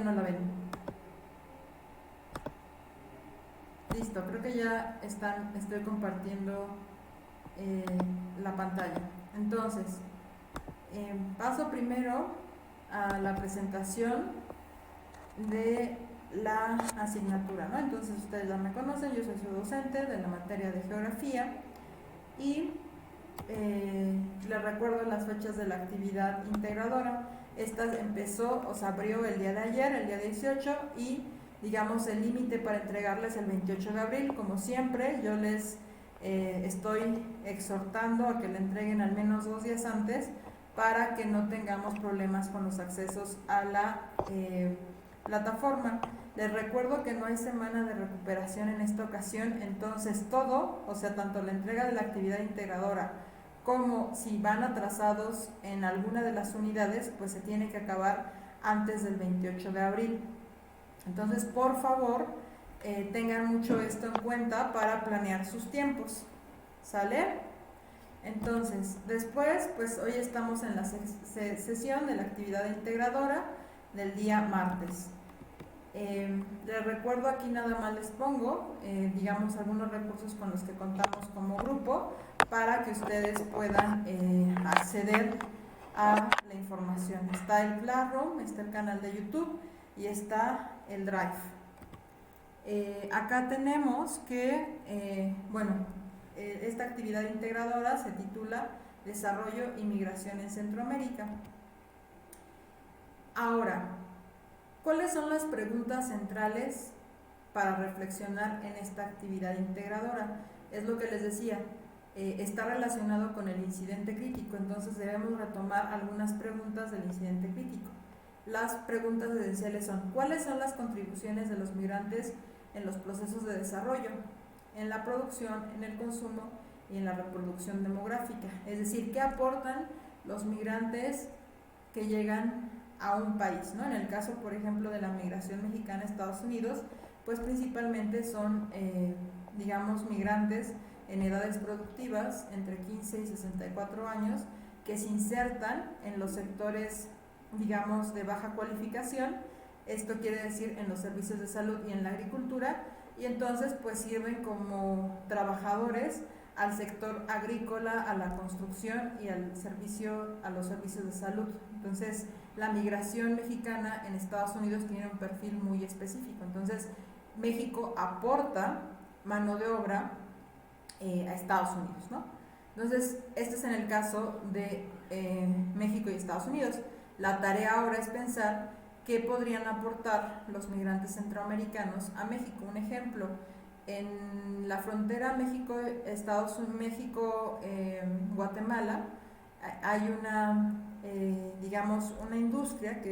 no la ven. Listo, creo que ya estoy compartiendo la pantalla. Entonces, paso primero a la presentación de la asignatura, ¿no? Entonces ustedes ya me conocen, yo soy su docente de la materia de geografía y les recuerdo las fechas de la actividad integradora. Esta empezó, o sea, abrió el día de ayer, el día 18, y digamos el límite para entregarles el 28 de abril. Como siempre, yo les estoy exhortando a que le entreguen al menos 2 días antes para que no tengamos problemas con los accesos a la plataforma. Les recuerdo que no hay semana de recuperación en esta ocasión, entonces todo, o sea, tanto la entrega de la actividad integradora como si van atrasados en alguna de las unidades, pues se tiene que acabar antes del 28 de abril. Entonces, por favor, tengan mucho esto en cuenta para planear sus tiempos. ¿Sale? Entonces, después, pues hoy estamos en la sesión de la actividad integradora del día martes. Les recuerdo, aquí nada más les pongo, digamos, algunos recursos con los que contamos como grupo para que ustedes puedan acceder a la información. Está el Classroom, está el canal de YouTube y está el Drive. Acá tenemos que, esta actividad integradora se titula Desarrollo y Migración en Centroamérica. Ahora, ¿cuáles son las preguntas centrales para reflexionar en esta actividad integradora? Es lo que les decía, está relacionado con el incidente crítico, entonces debemos retomar algunas preguntas del incidente crítico. Las preguntas esenciales son: ¿cuáles son las contribuciones de los migrantes en los procesos de desarrollo, en la producción, en el consumo y en la reproducción demográfica? Es decir, ¿qué aportan los migrantes que llegan a un país, ¿no? En el caso, por ejemplo, de la migración mexicana a Estados Unidos, pues principalmente son, digamos, migrantes en edades productivas entre 15 y 64 años que se insertan en los sectores, digamos, de baja cualificación. Esto quiere decir en los servicios de salud y en la agricultura, y entonces pues sirven como trabajadores al sector agrícola, a la construcción y a los servicios de salud. Entonces, la migración mexicana en Estados Unidos tiene un perfil muy específico. Entonces, México aporta mano de obra a Estados Unidos, ¿no? Entonces, este es en el caso de México y Estados Unidos. La tarea ahora es pensar qué podrían aportar los migrantes centroamericanos a México. Un ejemplo: en la frontera Guatemala hay una, digamos, una industria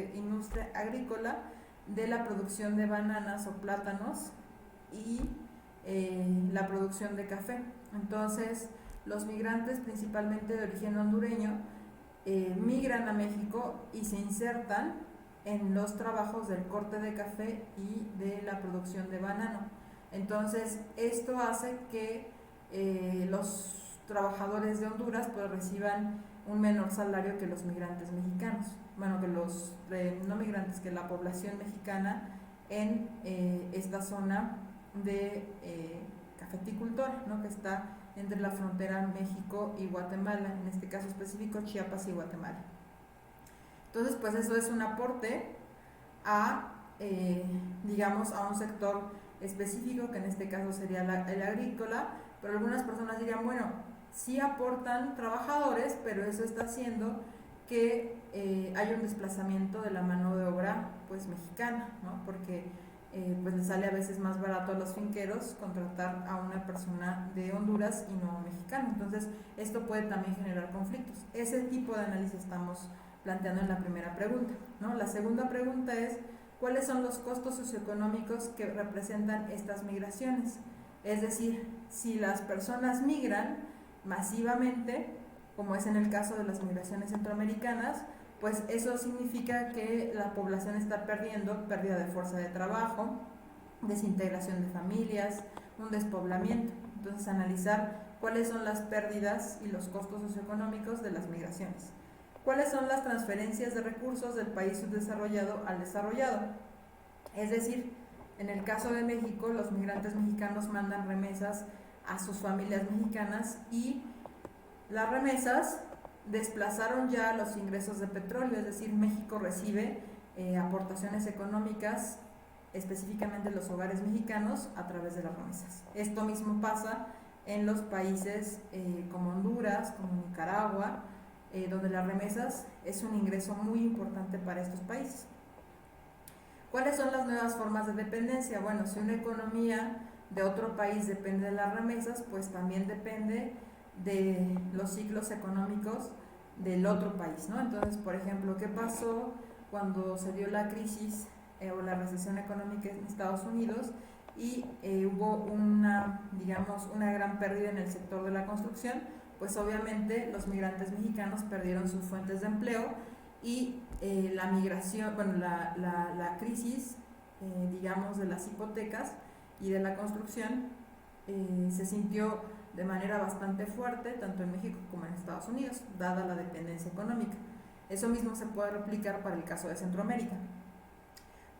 agrícola de la producción de bananas o plátanos y la producción de café. Entonces, los migrantes, principalmente de origen hondureño, migran a México y se insertan en los trabajos del corte de café y de la producción de banano. Entonces, esto hace que los trabajadores de Honduras pues reciban un menor salario que los migrantes mexicanos. Bueno, que los no migrantes, que la población mexicana en esta zona de cafeticultora, ¿no? Que está entre la frontera México y Guatemala, en este caso específico Chiapas y Guatemala. Entonces, pues eso es un aporte a, digamos, a un sector específico, que en este caso sería el agrícola, pero algunas personas dirían, bueno, sí aportan trabajadores, pero eso está haciendo que haya un desplazamiento de la mano de obra pues mexicana, ¿no? Porque pues les sale a veces más barato a los finqueros contratar a una persona de Honduras y no mexicano. Entonces, esto puede también generar conflictos. Ese tipo de análisis estamos planteando en la primera pregunta, ¿no? La segunda pregunta es: ¿cuáles son los costos socioeconómicos que representan estas migraciones? Es decir, si las personas migran masivamente, como es en el caso de las migraciones centroamericanas, pues eso significa que la población está perdiendo, pérdida de fuerza de trabajo, desintegración de familias, un despoblamiento. Entonces, analizar cuáles son las pérdidas y los costos socioeconómicos de las migraciones. ¿Cuáles son las transferencias de recursos del país subdesarrollado al desarrollado? Es decir, en el caso de México, los migrantes mexicanos mandan remesas a sus familias mexicanas y las remesas desplazaron ya los ingresos de petróleo, es decir, México recibe aportaciones económicas, específicamente los hogares mexicanos, a través de las remesas. Esto mismo pasa en los países como Honduras, como Nicaragua, donde las remesas es un ingreso muy importante para estos países. ¿Cuáles son las nuevas formas de dependencia? Bueno, si una economía de otro país depende de las remesas, pues también depende de los ciclos económicos del otro país, ¿no? Entonces, por ejemplo, ¿qué pasó cuando se dio la crisis o la recesión económica en Estados Unidos y hubo una gran pérdida en el sector de la construcción? Pues obviamente los migrantes mexicanos perdieron sus fuentes de empleo y la migración, bueno, la crisis, de las hipotecas y de la construcción se sintió de manera bastante fuerte, tanto en México como en Estados Unidos, dada la dependencia económica. Eso mismo se puede replicar para el caso de Centroamérica.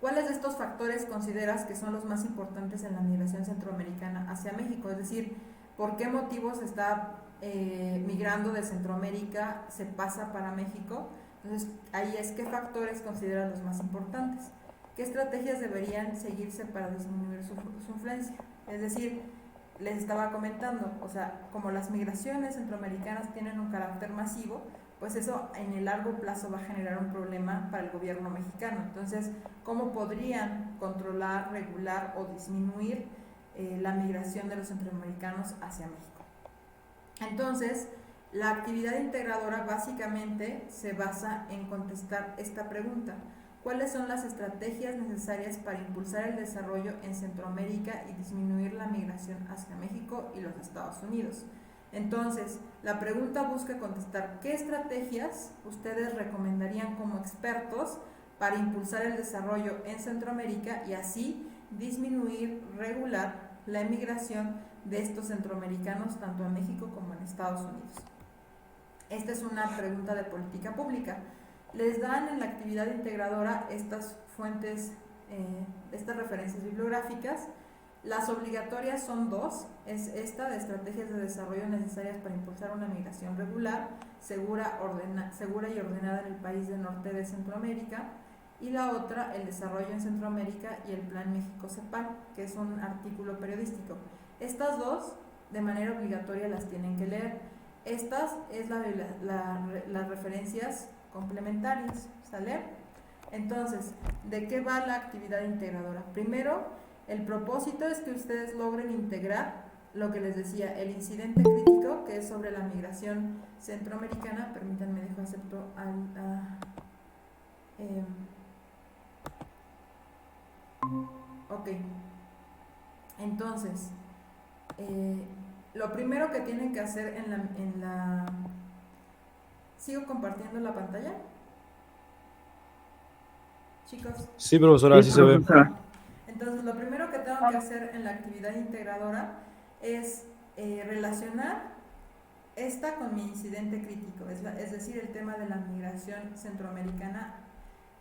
¿Cuáles de estos factores consideras que son los más importantes en la migración centroamericana hacia México? Es decir, ¿por qué motivos está migrando de Centroamérica, se pasa para México? Entonces, ahí es qué factores consideran los más importantes. ¿Qué estrategias deberían seguirse para disminuir su influencia? Es decir, les estaba comentando, o sea, como las migraciones centroamericanas tienen un carácter masivo, pues eso en el largo plazo va a generar un problema para el gobierno mexicano. Entonces, ¿cómo podrían controlar, regular o disminuir la migración de los centroamericanos hacia México? Entonces, la actividad integradora básicamente se basa en contestar esta pregunta: ¿cuáles son las estrategias necesarias para impulsar el desarrollo en Centroamérica y disminuir la migración hacia México y los Estados Unidos? Entonces, la pregunta busca contestar qué estrategias ustedes recomendarían como expertos para impulsar el desarrollo en Centroamérica y así disminuir, regular la emigración de estos centroamericanos tanto en México como en Estados Unidos. Esta es una pregunta de política pública. Les dan en la actividad integradora estas fuentes, estas referencias bibliográficas. Las obligatorias son dos, es esta de estrategias de desarrollo necesarias para impulsar una migración regular, segura y ordenada en el país del norte de Centroamérica, y la otra, el desarrollo en Centroamérica y el Plan México-CEPAL, que es un artículo periodístico. Estas dos, de manera obligatoria, las tienen que leer. Estas es las referencias complementarias, ¿sale? Entonces, ¿de qué va la actividad integradora? Primero, el propósito es que ustedes logren integrar lo que les decía, el incidente crítico, que es sobre la migración centroamericana. Permítanme, dejo acepto ok. Entonces, lo primero que tienen que hacer en la ¿sigo compartiendo la pantalla? Chicos. Sí, profesora, sí se ve. Entonces, lo primero que tengo que hacer en la actividad integradora es relacionar esta con mi incidente crítico, es decir, el tema de la migración centroamericana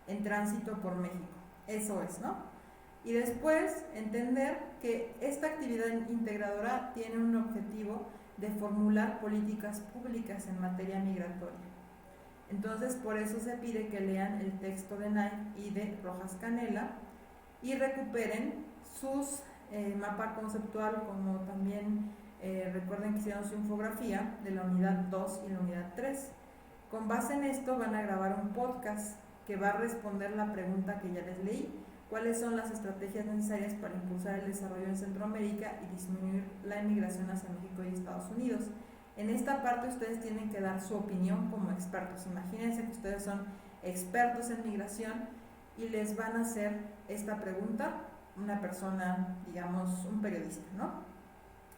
en tránsito por México. Eso es, ¿no? Y después entender que esta actividad integradora tiene un objetivo de formular políticas públicas en materia migratoria. Entonces, por eso se pide que lean el texto de Knight y de Rojas Canela y recuperen sus mapa conceptual, como también recuerden que hicieron su infografía de la unidad 2 y la unidad 3. Con base en esto van a grabar un podcast que va a responder la pregunta que ya les leí: ¿cuáles son las estrategias necesarias para impulsar el desarrollo en Centroamérica y disminuir la emigración hacia México y Estados Unidos? En esta parte ustedes tienen que dar su opinión como expertos. Imagínense que ustedes son expertos en migración y les van a hacer esta pregunta una persona, digamos, un periodista, ¿no?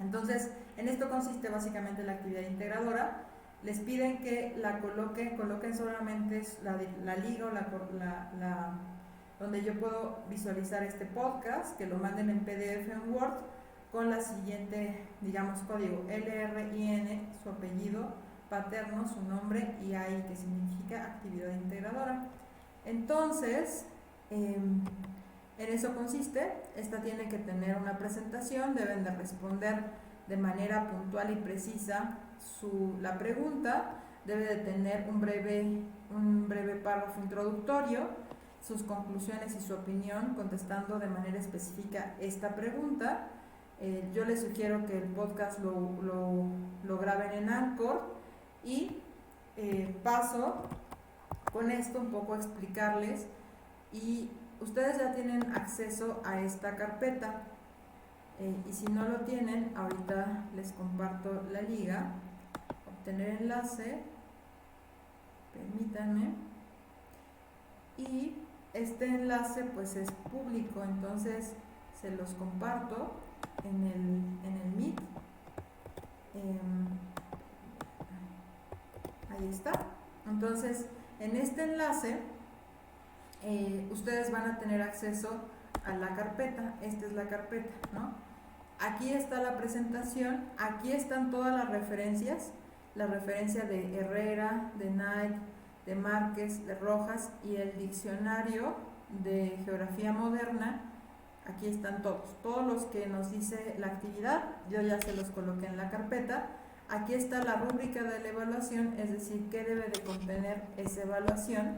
Entonces, en esto consiste básicamente la actividad integradora. Les piden que la coloquen solamente la liga o donde yo puedo visualizar este podcast, que lo manden en PDF en Word con la siguiente, digamos, código LRIN, su apellido paterno, su nombre y AI, que significa actividad integradora. Entonces, En eso consiste. Esta tiene que tener una presentación, deben de responder de manera puntual y precisa la pregunta, debe de tener un breve párrafo introductorio, sus conclusiones y su opinión contestando de manera específica esta pregunta. Yo les sugiero que el podcast lo graben en Anchor y paso con esto un poco a explicarles, y ustedes ya tienen acceso a esta carpeta, y si no lo tienen, ahorita les comparto la liga, obtener enlace, permítanme, y este enlace pues es público, entonces se los comparto en el Meet. Ahí está. Entonces, en este enlace ustedes van a tener acceso a la carpeta. Esta es la carpeta, ¿no? Aquí está la presentación, aquí están todas las referencias, la referencia de Herrera, de Knight, de Márquez, de Rojas, y el diccionario de geografía moderna. Aquí están todos los que nos dice la actividad, yo ya se los coloqué en la carpeta. Aquí está la rúbrica de la evaluación, es decir, qué debe de contener esa evaluación.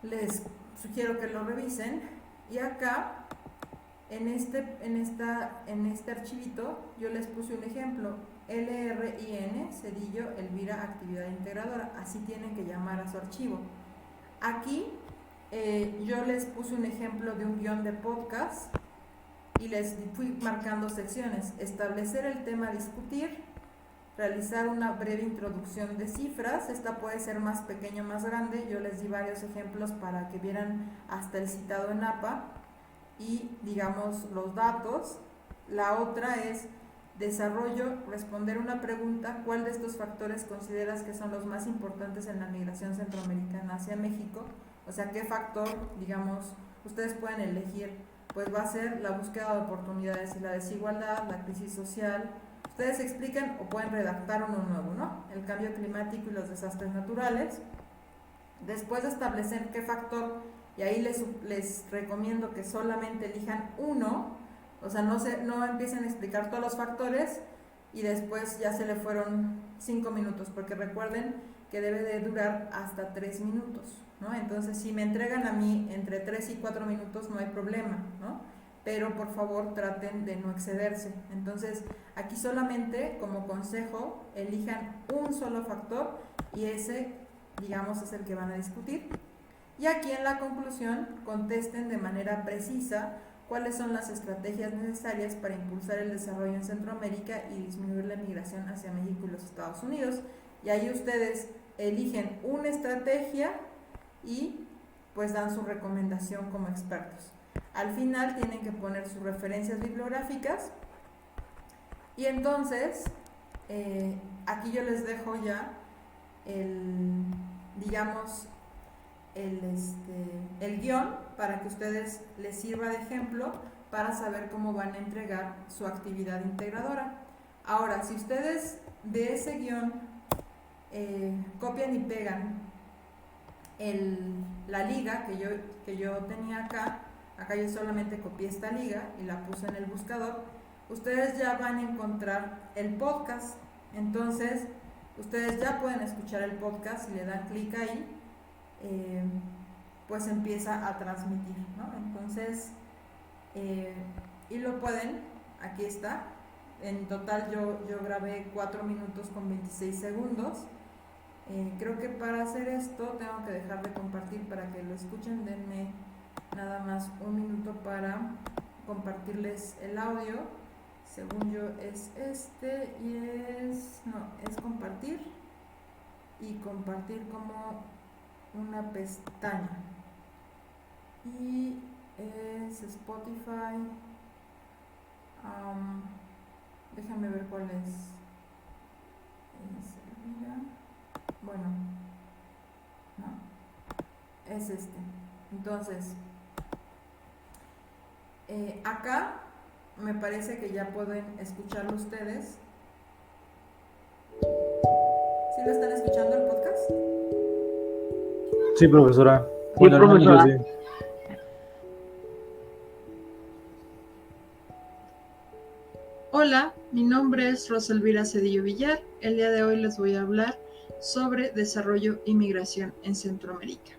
Les sugiero que lo revisen. Y acá, en este archivito, yo les puse un ejemplo: LRIN, Cedillo, Elvira, actividad integradora. Así tienen que llamar a su archivo. Aquí yo les puse un ejemplo de un guión de podcast y les fui marcando secciones: establecer el tema a discutir, realizar una breve introducción de cifras. Esta puede ser más pequeña o más grande, yo les di varios ejemplos para que vieran hasta el citado en APA y digamos los datos. La otra es desarrollo, responder una pregunta: ¿cuál de estos factores consideras que son los más importantes en la migración centroamericana hacia México? O sea, ¿qué factor, digamos, ustedes pueden elegir? Pues va a ser la búsqueda de oportunidades y la desigualdad, la crisis social. Ustedes explican o pueden redactar uno nuevo, ¿no? El cambio climático y los desastres naturales. Después de establecer qué factor, y ahí les recomiendo que solamente elijan uno, o sea, no empiecen a explicar todos los factores y después ya se le fueron 5 minutos, porque recuerden que debe de durar hasta 3 minutos, ¿no? Entonces, si me entregan a mí entre 3 y 4 minutos, no hay problema, ¿no? Pero por favor traten de no excederse. Entonces, aquí solamente como consejo, elijan un solo factor y ese, digamos, es el que van a discutir. Y aquí en la conclusión contesten de manera precisa cuáles son las estrategias necesarias para impulsar el desarrollo en Centroamérica y disminuir la migración hacia México y los Estados Unidos. Y ahí ustedes eligen una estrategia y pues dan su recomendación como expertos. Al final tienen que poner sus referencias bibliográficas. Y entonces aquí yo les dejo ya el guión para que ustedes les sirva de ejemplo para saber cómo van a entregar su actividad integradora. Ahora, si ustedes de ese guión copian y pegan la liga que yo tenía acá yo solamente copié esta liga y la puse en el buscador, ustedes ya van a encontrar el podcast. Entonces, ustedes ya pueden escuchar el podcast. Si le dan clic ahí, pues empieza a transmitir, ¿no? Entonces, y lo pueden, aquí está. En total yo grabé 4 minutos con 26 segundos. Creo que para hacer esto tengo que dejar de compartir para que lo escuchen. Denme nada más un minuto para compartirles el audio. Según yo es este y es compartir, y compartir como una pestaña, y es Spotify. Déjame ver cuál es. Bueno, no, es este. Entonces, acá me parece que ya pueden escucharlo ustedes. ¿Sí lo están escuchando el podcast? Sí, profesora. Sí, profesora. Hola, mi nombre es Rosalvira Cedillo Villar. El día de hoy les voy a hablar sobre desarrollo y migración en Centroamérica.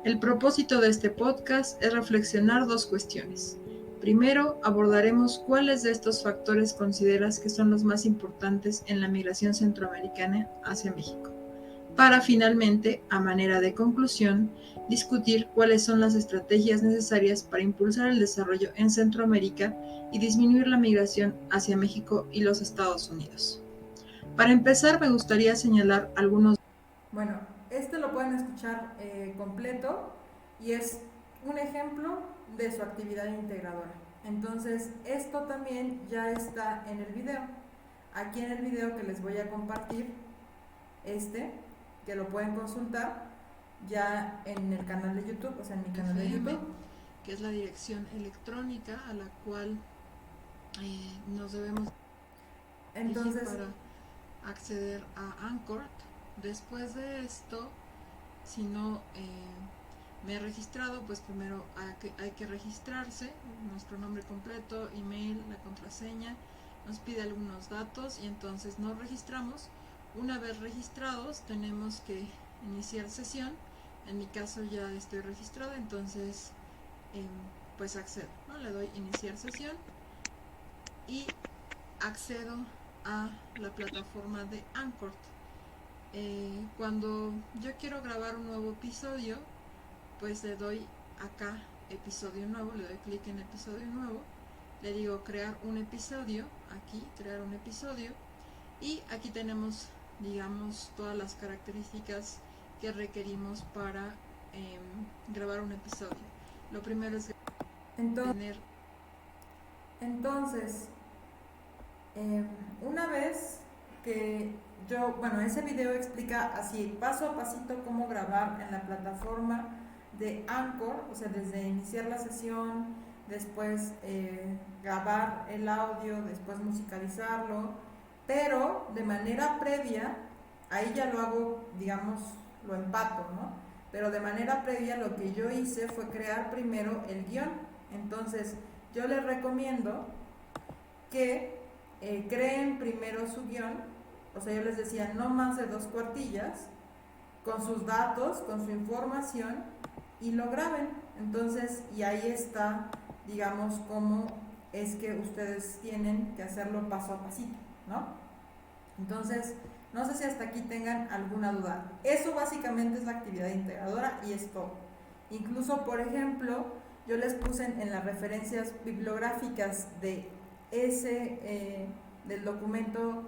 El propósito de este podcast es reflexionar dos cuestiones. Primero, abordaremos cuáles de estos factores consideras que son los más importantes en la migración centroamericana hacia México, para finalmente, a manera de conclusión, discutir cuáles son las estrategias necesarias para impulsar el desarrollo en Centroamérica y disminuir la migración hacia México y los Estados Unidos. Para empezar, me gustaría señalar algunos... Bueno, este lo pueden escuchar completo y es un ejemplo de su actividad integradora. Entonces, esto también ya está en el video. Aquí en el video que les voy a compartir, que lo pueden consultar ya en el canal de YouTube, o sea, en mi canal de YouTube, que es la dirección electrónica a la cual nos debemos entonces para acceder a Anchor. Después de esto, si no me he registrado, pues primero hay que registrarse, nuestro nombre completo, email, la contraseña, nos pide algunos datos y entonces nos registramos. Una vez registrados tenemos que iniciar sesión. En mi caso ya estoy registrada, entonces pues accedo, ¿no? Le doy iniciar sesión y accedo a la plataforma de Anchor. Cuando yo quiero grabar un nuevo episodio, pues le doy acá episodio nuevo, le doy clic en episodio nuevo, le digo crear un episodio, aquí crear un episodio, y aquí tenemos, digamos, todas las características que requerimos para grabar un episodio. Lo primero es tener... Entonces, una vez que ese video explica así paso a pasito cómo grabar en la plataforma de Anchor, o sea, desde iniciar la sesión, después grabar el audio, después musicalizarlo, pero de manera previa, ahí ya lo hago, digamos, lo empato, ¿no? Pero de manera previa lo que yo hice fue crear primero el guión. Entonces, yo les recomiendo que creen primero su guión, o sea, yo les decía no más de 2 cuartillas, con sus datos, con su información, y lo graben. Entonces, y ahí está, digamos, cómo es que ustedes tienen que hacerlo paso a pasito, ¿no? Entonces, no sé si hasta aquí tengan alguna duda. Eso básicamente es la actividad integradora y es todo. Incluso, por ejemplo, yo les puse en las referencias bibliográficas de del documento,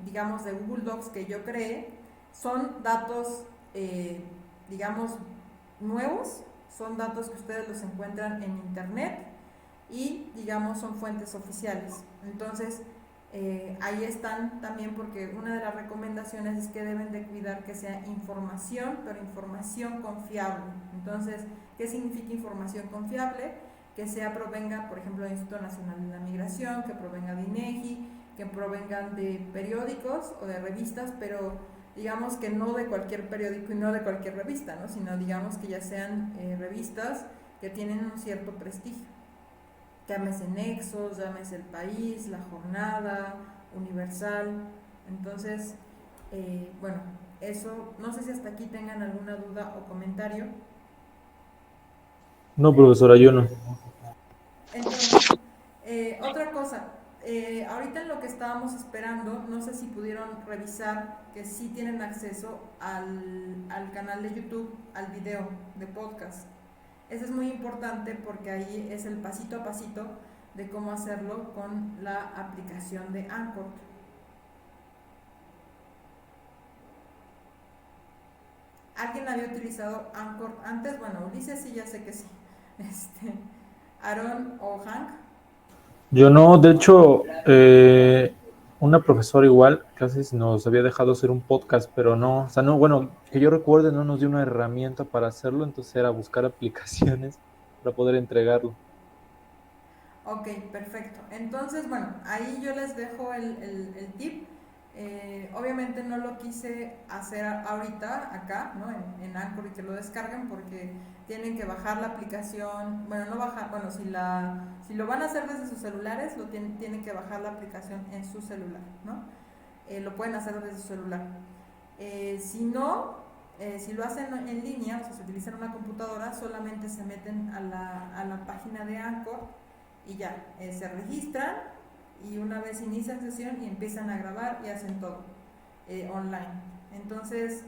digamos, de Google Docs que yo creé, son datos, digamos, nuevos, son datos que ustedes los encuentran en internet y, digamos, son fuentes oficiales. Entonces, ahí están también, porque una de las recomendaciones es que deben de cuidar que sea información, pero información confiable. Entonces, ¿qué significa información confiable? Que provenga, por ejemplo, del Instituto Nacional de la Migración, que provenga de INEGI, que provengan de periódicos o de revistas, pero digamos que no de cualquier periódico y no de cualquier revista, ¿no? Sino digamos que ya sean revistas que tienen un cierto prestigio. Llámese Nexos, llámese El País, La Jornada, Universal. Entonces, bueno, eso, no sé si hasta aquí tengan alguna duda o comentario. No, profesora, yo no. Entonces, otra cosa, ahorita en lo que estábamos esperando, no sé si pudieron revisar que sí tienen acceso al canal de YouTube, al video de podcast. Eso es muy importante porque ahí es el pasito a pasito de cómo hacerlo con la aplicación de Anchor. ¿Alguien había utilizado Anchor antes? Bueno, Ulises sí, ya sé que sí. Aaron o Hank. Yo no, de hecho, una profesora igual casi nos había dejado hacer un podcast, pero no, o sea, no, bueno, que yo recuerde, no nos dio una herramienta para hacerlo, entonces era buscar aplicaciones para poder entregarlo. Ok, perfecto. Entonces, bueno, ahí yo les dejo el tip. Obviamente no lo quise hacer ahorita acá, ¿no? En Anchor y que lo descarguen porque tienen que bajar la aplicación, bueno, no bajar, bueno, si lo van a hacer desde sus celulares, tienen que bajar la aplicación en su celular, ¿no? Lo pueden hacer desde su celular. Si no, si lo hacen en línea, o sea, si utilizan una computadora, solamente se meten a la página de Anchor y ya, se registran y una vez inician sesión y empiezan a grabar y hacen todo online. Entonces,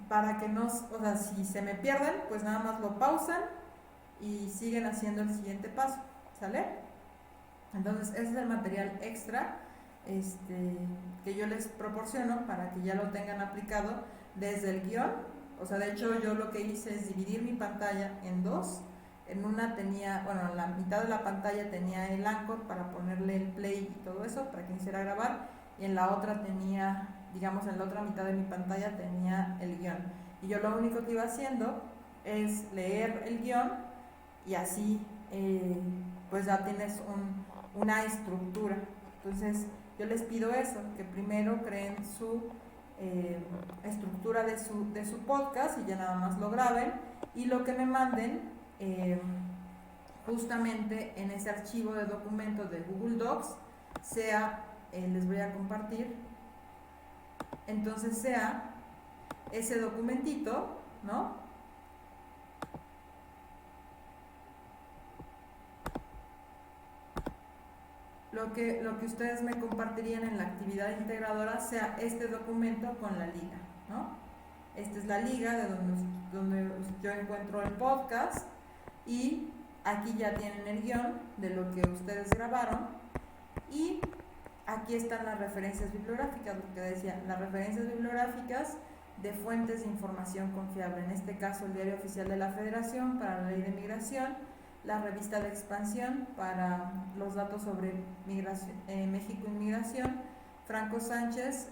para que no, o sea, si se me pierden, pues nada más lo pausan y siguen haciendo el siguiente paso, ¿sale? Entonces, ese es el material extra que yo les proporciono para que ya lo tengan aplicado desde el guión. O sea, de hecho yo lo que hice es dividir mi pantalla en dos. En una tenía, bueno, en la mitad de la pantalla tenía el Anchor para ponerle el play y todo eso, para que iniciara a grabar, y en la otra tenía, digamos, en la otra mitad de mi pantalla tenía el guión. Y yo lo único que iba haciendo es leer el guión y así pues ya tienes una estructura. Entonces yo les pido eso, que primero creen su estructura de su podcast y ya nada más lo graben, y lo que me manden justamente en ese archivo de documentos de Google Docs sea, les voy a compartir, entonces sea ese documentito, ¿no? Lo que ustedes me compartirían en la actividad integradora sea este documento con la liga, ¿no? Esta es la liga de donde yo encuentro el podcast, y aquí ya tienen el guión de lo que ustedes grabaron, y aquí están las referencias bibliográficas, lo que decía, las referencias bibliográficas de fuentes de información confiable, en este caso el Diario Oficial de la Federación para la Ley de Migración, la revista de Expansión para los datos sobre migración, México y migración, Franco Sánchez,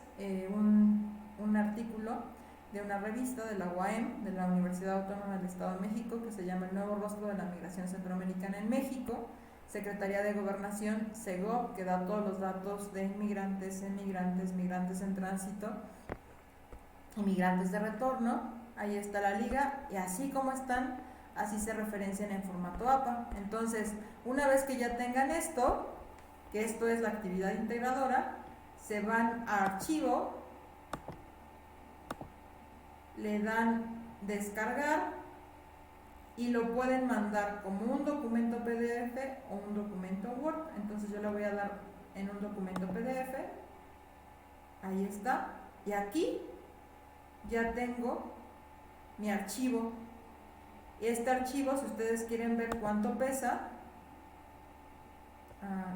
un artículo de una revista de la UAM, de la Universidad Autónoma del Estado de México, que se llama El Nuevo Rostro de la Migración Centroamericana en México, Secretaría de Gobernación, SEGOV, que da todos los datos de inmigrantes, emigrantes, migrantes en tránsito, inmigrantes de retorno. Ahí está la liga, y así como están, así se referencian en formato APA. Entonces, una vez que ya tengan esto, que esto es la actividad integradora, se van a archivo, le dan descargar y lo pueden mandar como un documento PDF o un documento Word. Entonces yo le voy a dar en un documento PDF, ahí está, y aquí ya tengo mi archivo. Y este archivo, si ustedes quieren ver cuánto pesa,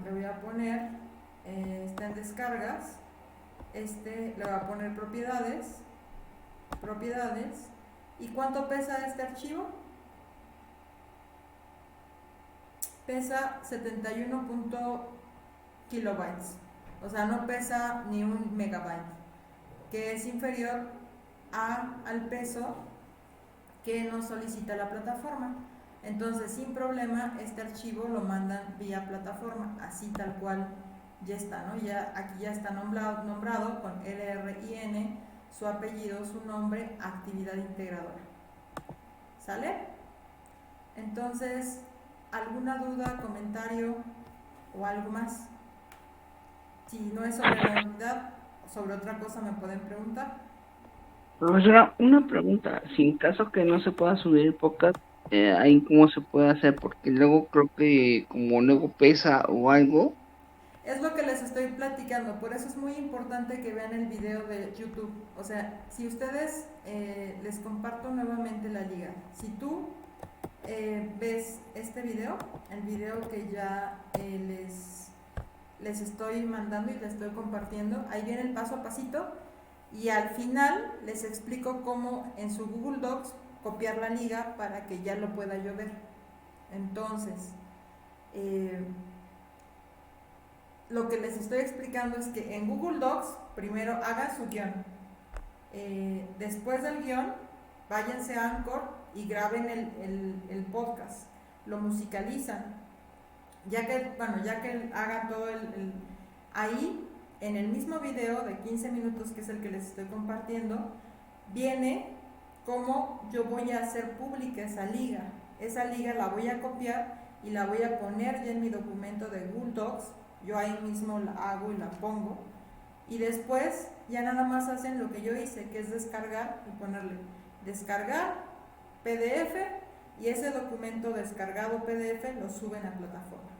le voy a poner, está en descargas, le voy a poner propiedades, y cuánto pesa este archivo, pesa 71 kilobytes, o sea, no pesa ni un megabyte, que es inferior al peso que nos solicita la plataforma. Entonces, sin problema, este archivo lo mandan vía plataforma, así tal cual ya está, ¿no? Ya, aquí ya está nombrado con LRIN, su apellido, su nombre, actividad integradora. ¿Sale? Entonces, ¿alguna duda, comentario o algo más? Si no es sobre la unidad, sobre otra cosa me pueden preguntar. Profesora, una pregunta. Si en caso que no se pueda subir el podcast, ahí cómo se puede hacer, porque luego creo que como luego pesa o algo. Es lo que les estoy platicando, por eso es muy importante que vean el video de YouTube. O sea, si ustedes, les comparto nuevamente la liga, si tú ves este video, el video que ya les estoy mandando y les estoy compartiendo, ahí viene el paso a pasito, y al final les explico cómo en su Google Docs copiar la liga para que ya lo pueda yo ver. Entonces, lo que les estoy explicando es que en Google Docs primero hagan su guión, después del guión váyanse a Anchor y graben el podcast, lo musicalizan, ya que hagan todo ahí en el mismo video de 15 minutos, que es el que les estoy compartiendo, viene cómo yo voy a hacer pública esa liga. Esa liga la voy a copiar y la voy a poner ya en mi documento de Google Docs. Yo ahí mismo la hago y la pongo. Y después ya nada más hacen lo que yo hice, que es descargar y ponerle descargar PDF, y ese documento descargado PDF lo suben a plataforma.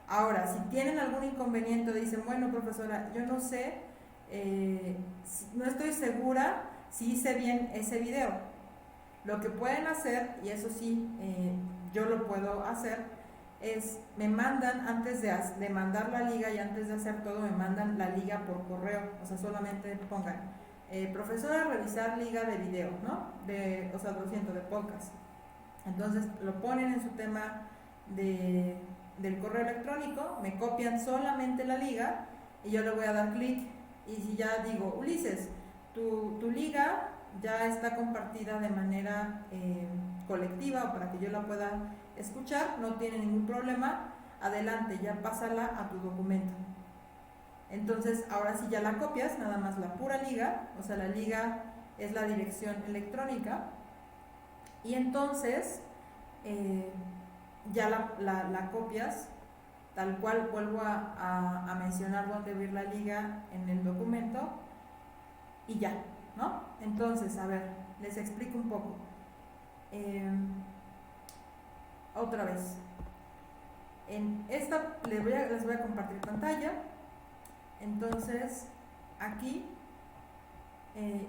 Ahora, si tienen algún inconveniente, dicen, bueno, profesora, yo no sé, no estoy segura si hice bien ese video. Lo que pueden hacer, y eso sí, yo lo puedo hacer, es, me mandan, antes de mandar la liga y antes de hacer todo, me mandan la liga por correo. O sea, solamente pongan, profesora, revisar liga de video, ¿no? De podcast. Entonces, lo ponen en su tema del correo electrónico, me copian solamente la liga y yo le voy a dar clic. Y si ya digo, Ulises, tu liga ya está compartida de manera colectiva, o para que yo la pueda escuchar, no tiene ningún problema, adelante, ya pásala a tu documento. Entonces, ahora sí ya la copias, nada más la pura liga, o sea, la liga es la dirección electrónica, y entonces ya la copias, tal cual. Vuelvo a mencionar dónde ver la liga en el documento, y ya, ¿no? Entonces, a ver, les explico un poco. Otra vez. En esta les voy a compartir pantalla. Entonces, aquí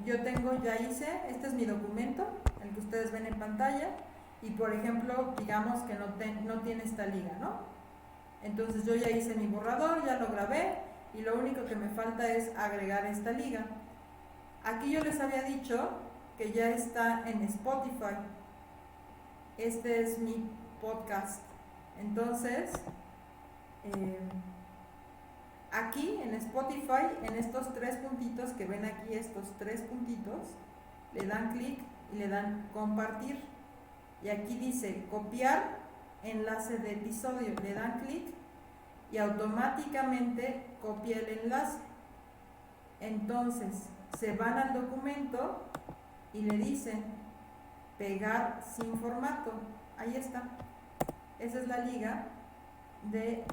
yo tengo, ya hice, este es mi documento, el que ustedes ven en pantalla, y por ejemplo, digamos que no tiene esta liga, ¿no? Entonces yo ya hice mi borrador, ya lo grabé, y lo único que me falta es agregar esta liga. Aquí yo les había dicho que ya está en Spotify. Este es mi podcast. Entonces, aquí en Spotify, en estos tres puntitos que ven aquí, estos tres puntitos, le dan clic y le dan compartir. Y aquí dice copiar enlace de episodio. Le dan clic y automáticamente copia el enlace. Entonces, se van al documento y le dicen pegar sin formato. Ahí está. Esa es la liga del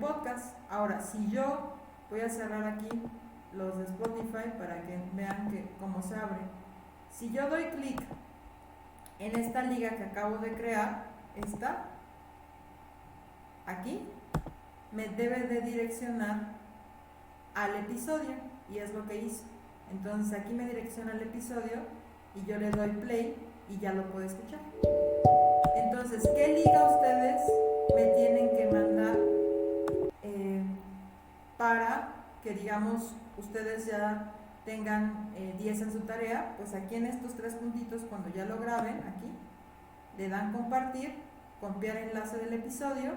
podcast. Ahora, si yo voy a cerrar aquí los de Spotify para que vean cómo se abre. Si yo doy clic en esta liga que acabo de crear, esta, aquí, me debe de direccionar al episodio, y es lo que hice. Entonces aquí me direcciona al episodio y yo le doy play y ya lo puedo escuchar. Entonces, ¿qué liga ustedes me tienen que mandar para que, digamos, ustedes ya tengan 10 en su tarea? Pues aquí en estos tres puntitos, cuando ya lo graben, aquí, le dan compartir, copiar enlace del episodio,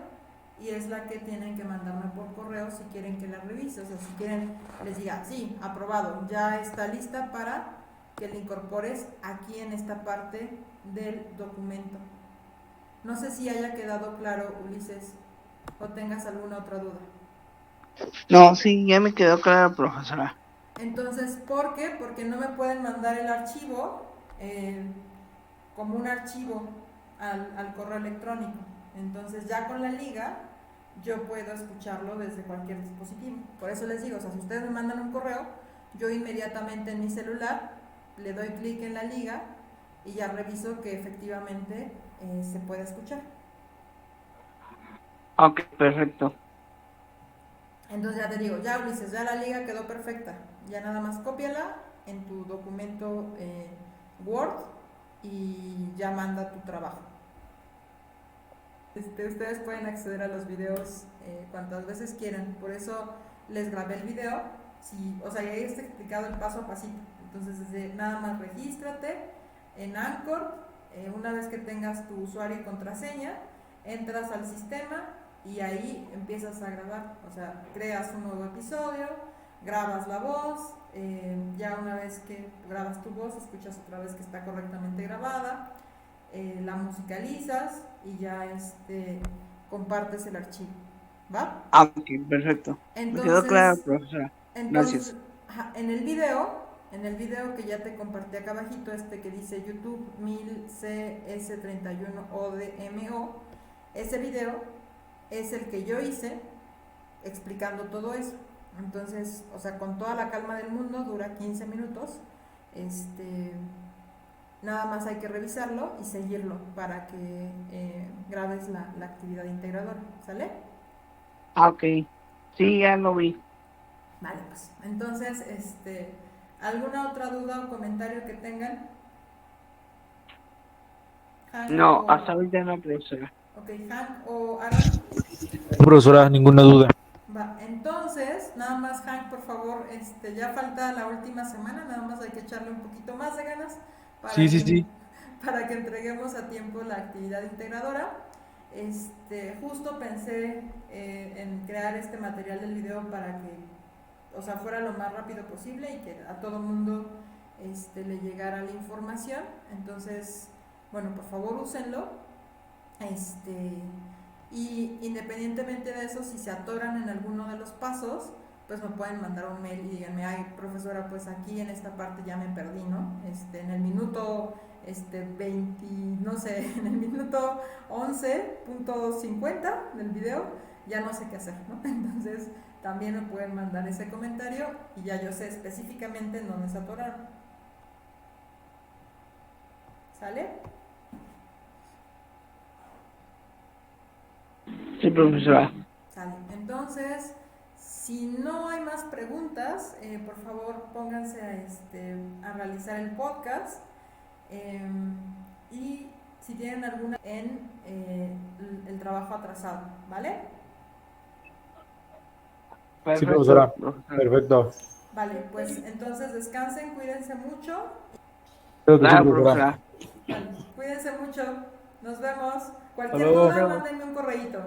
y es la que tienen que mandarme por correo si quieren que la revise. O sea, si quieren, les diga, sí, aprobado, ya está lista para que la incorpores aquí en esta parte del documento. No sé si haya quedado claro, Ulises, o tengas alguna otra duda. No, sí, ya me quedó claro, profesora. Entonces, ¿por qué? Porque no me pueden mandar el archivo como un archivo al correo electrónico. Entonces, ya con la liga, yo puedo escucharlo desde cualquier dispositivo. Por eso les digo, o sea, si ustedes me mandan un correo, yo inmediatamente en mi celular le doy clic en la liga y ya reviso que efectivamente se puede escuchar. Ok, perfecto. Entonces ya te digo, ya Ulises, ya la liga quedó perfecta. Ya nada más cópiala en tu documento Word y ya manda tu trabajo. Ustedes pueden acceder a los videos cuantas veces quieran. Por eso les grabé el video. O sea, ya está explicado el paso a pasito. Entonces, nada más regístrate en Anchor. Una vez que tengas tu usuario y contraseña, entras al sistema y ahí empiezas a grabar. O sea, creas un nuevo episodio, grabas la voz, ya una vez que grabas tu voz, escuchas otra vez que está correctamente grabada, la musicalizas y ya compartes el archivo. ¿va? Ah, ok, perfecto. Me quedó claro, profesora. Entonces, Gracias. ajá, en el video que ya te compartí acá abajito, que dice YouTube 1000CS31ODMO, ese video es el que yo hice explicando todo eso. Entonces, o sea, con toda la calma del mundo, dura 15 minutos. Nada más hay que revisarlo y seguirlo para que grabes la actividad integradora, ¿sale? Ah, ok. Sí, ya lo vi. Vale, pues. Entonces, ¿alguna otra duda o comentario que tengan? Hank No, o... hasta ahorita no, profesora. Ok, Hank o Aaron. No, profesora, ninguna duda. Va, entonces, nada más, Hank, por favor, ya falta la última semana, nada más hay que echarle un poquito más de ganas para Sí, sí, que, sí. para que entreguemos a tiempo la actividad integradora. Justo pensé en crear este material del video para que, o sea, fuera lo más rápido posible y que a todo mundo le llegara la información. Entonces, bueno, por favor, úsenlo. Y independientemente de eso, si se atoran en alguno de los pasos, pues me pueden mandar un mail y díganme, ay, profesora, pues aquí en esta parte ya me perdí, ¿no? En el minuto 20, no sé, en el minuto 11.50 del video, ya no sé qué hacer, ¿no? Entonces, también me pueden mandar ese comentario y ya yo sé específicamente en dónde se atoraron. ¿Sale? Sí, profesora. Sale. Entonces, si no hay más preguntas, por favor pónganse a realizar el podcast y si tienen alguna en el trabajo atrasado, ¿vale? Sí, Perfecto, profesora. profesora. Perfecto. Vale, pues entonces descansen, cuídense mucho. Creo que sí, Claro, profesora. profesora. Vale, cuídense mucho. Nos vemos. Hasta Cualquier luego. duda, mándenme un correíto.